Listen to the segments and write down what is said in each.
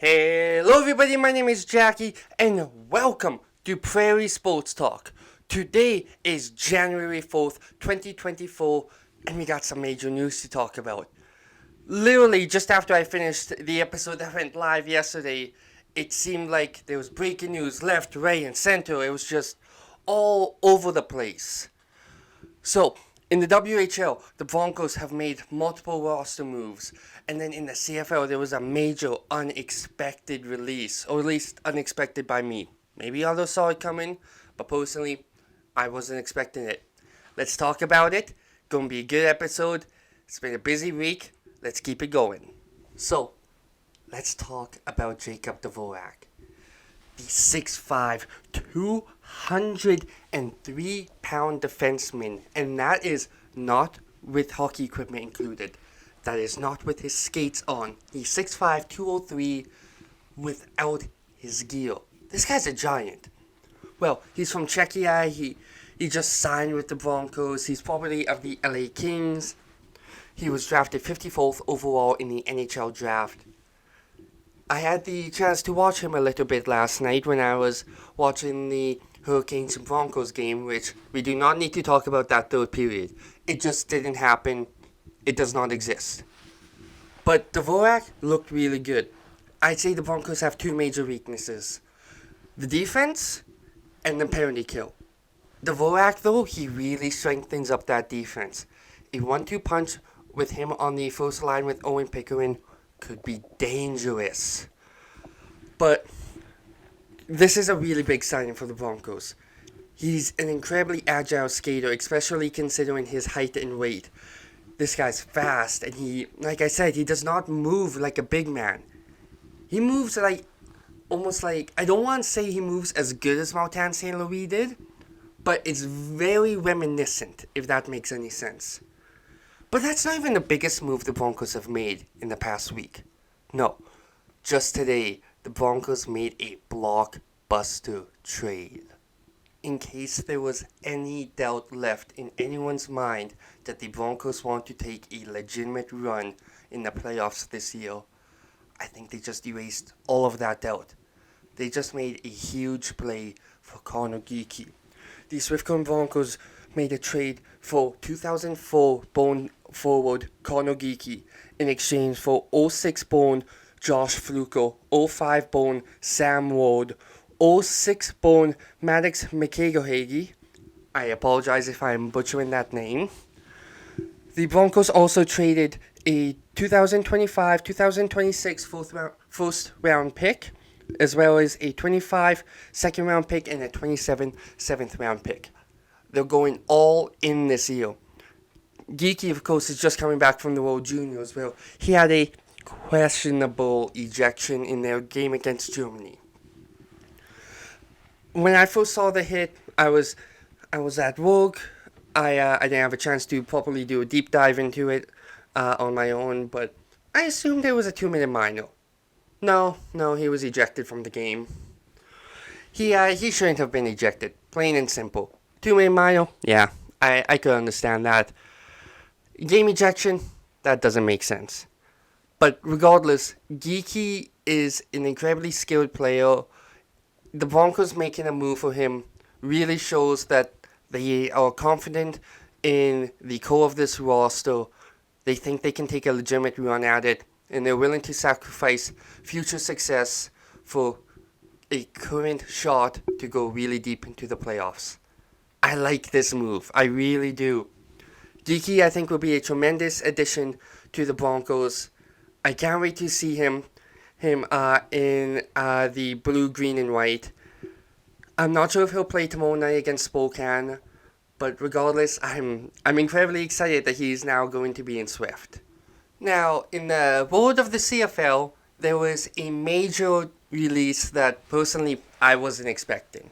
Hello everybody, my name is Jackie and welcome to Prairie Sports Talk. Today is January 4th, 2024 and we got some major news to talk about. Literally just after I finished the episode that went live yesterday, it seemed like there was breaking news left, right and center. It was just all over the place. So, in the WHL, the Broncos have made multiple roster moves. And then in the CFL, there was a major unexpected release. Or at least unexpected by me. Maybe others saw it coming, but personally, I wasn't expecting it. Let's talk about it. Gonna be a good episode. It's been a busy week. Let's keep it going. So, let's talk about Jacob Dvorak. The 6'5", 203-pound defenseman, and that is not with hockey equipment included. That is not with his skates on. He's 6'5", 203 without his gear. This guy's a giant. Well, he's from Czechia. He just signed with the Broncos. He's probably of the LA Kings. He was drafted 54th overall in the NHL draft. I had the chance to watch him a little bit last night when I was watching the Hurricanes and Broncos game, which we do not need to talk about that third period. It just didn't happen. It does not exist. But Dvorak looked really good. I'd say the Broncos have two major weaknesses. The defense and the penalty kill. Dvorak, though, he really strengthens up that defense. A 1-2 punch with him on the first line with Owen Pickering could be dangerous. But this is a really big signing for the Broncos. He's an incredibly agile skater, especially considering his height and weight. This guy's fast, and he, like I said, he does not move like a big man. He moves almost like, I don't want to say he moves as good as Martin St. Louis did, but it's very reminiscent, if that makes any sense. But that's not even the biggest move the Broncos have made in the past week. No, just today, the Broncos made a blockbuster trade. In case there was any doubt left in anyone's mind that the Broncos want to take a legitimate run in the playoffs this year, I think they just erased all of that doubt. They just made a huge play for Connor Geekie. The Swiftcurrent Broncos made a trade for 2004 born forward Connor Geekie in exchange for 06 born Josh Fluker, 05 born Sam Ward, 06 born Maddox McKagohage. I apologize if I'm butchering that name. The Broncos also traded a 2025-2026 first round pick, as well as a 25 second round pick and a 27 seventh round pick. They're going all in this year. Geekie, of course, is just coming back from the World Juniors. Well, he had a questionable ejection in their game against Germany. When I first saw the hit, I was at work. I didn't have a chance to properly do a deep dive into it on my own, but I assumed it was a 2-minute minor. No, he was ejected from the game. He shouldn't have been ejected, plain and simple. 2-minute minor, yeah, I could understand that. Game ejection, that doesn't make sense. But regardless, Geekie is an incredibly skilled player. The Broncos making a move for him really shows that they are confident in the core of this roster. They think they can take a legitimate run at it, and they're willing to sacrifice future success for a current shot to go really deep into the playoffs. I like this move. I really do. Geekie, I think, will be a tremendous addition to the Broncos. I can't wait to see him in the blue, green, and white. I'm not sure if he'll play tomorrow night against Spokane, but regardless, I'm incredibly excited that he's now going to be in Swift. Now, in the world of the CFL, there was a major release that personally I wasn't expecting.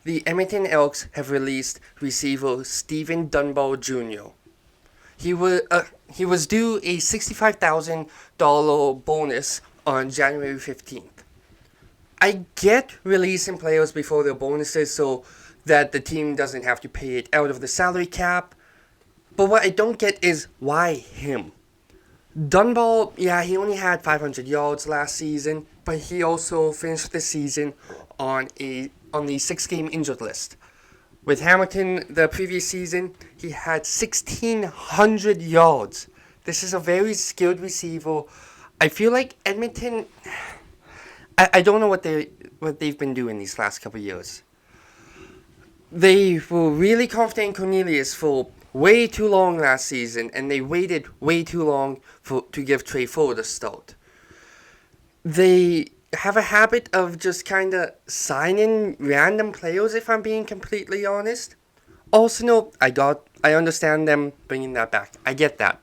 The Edmonton Elks have released receiver Stephen Dunbar Jr. He was due a $65,000 bonus on January 15th. I get releasing players before their bonuses so that the team doesn't have to pay it out of the salary cap, but what I don't get is why him? Dunbar, yeah, he only had 500 yards last season, but he also finished the season on the 6-game injured list. With Hamilton, the previous season, he had 1,600 yards. This is a very skilled receiver. I feel like Edmonton. I don't know what they've been doing these last couple of years. They were really confident in Cornelius for way too long last season, and they waited way too long to give Trey Ford a start. They have a habit of just kind of signing random players, if I'm being completely honest. Also, no, I understand them bringing that back. I get that.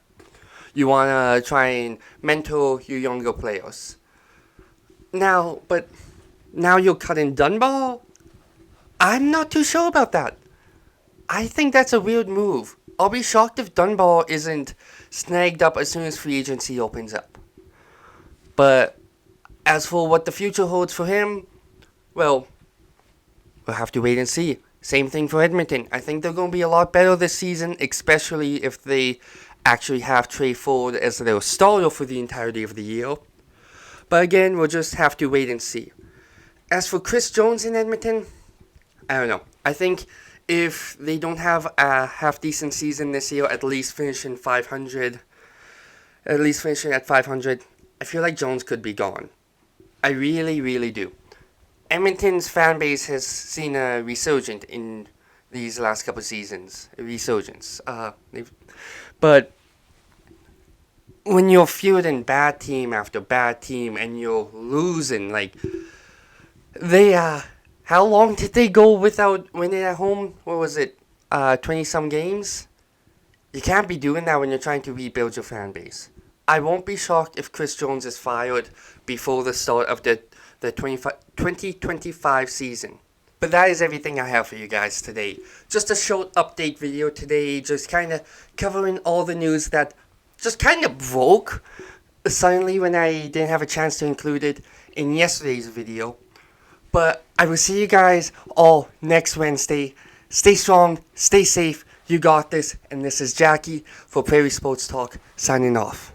You want to try and mentor your younger players. Now you're cutting Dunbar? I'm not too sure about that. I think that's a weird move. I'll be shocked if Dunbar isn't snagged up as soon as free agency opens up. But as for what the future holds for him, well, we'll have to wait and see. Same thing for Edmonton. I think they're going to be a lot better this season, especially if they actually have Trey Ford as their starter for the entirety of the year. But again, we'll just have to wait and see. As for Chris Jones in Edmonton, I don't know. I think if they don't have a half-decent season this year, at least finishing at 500, I feel like Jones could be gone. I really, really do. Edmonton's fan base has seen a resurgence in these last couple of seasons. But when you're fielding bad team after bad team and you're losing, like, how long did they go without winning at home? What was it, 20-some games? You can't be doing that when you're trying to rebuild your fan base. I won't be shocked if Chris Jones is fired before the start of the 2025 season. But that is everything I have for you guys today. Just a short update video today, just kind of covering all the news that just kind of broke suddenly when I didn't have a chance to include it in yesterday's video. But I will see you guys all next Wednesday. Stay strong, stay safe, you got this, and this is Jackie for Prairie Sports Talk, signing off.